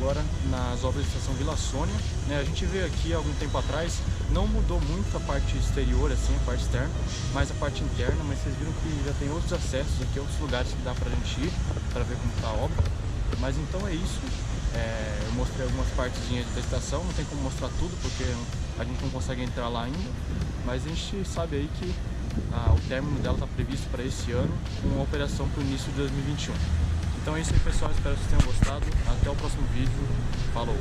agora nas obras da Estação Vila Sônia, né? A gente veio aqui há algum tempo atrás, não mudou muito a parte exterior, assim, a parte externa, mas a parte interna, mas vocês viram que já tem outros acessos aqui, outros lugares que dá pra gente ir, para ver como tá a obra. Mas então é isso, eu mostrei algumas partezinhas da estação, não tem como mostrar tudo porque a gente não consegue entrar lá ainda, mas a gente sabe aí que o término dela está previsto para esse ano, com a operação para o início de 2021. Então é isso aí, pessoal, espero que vocês tenham gostado. Até o próximo vídeo. Falou!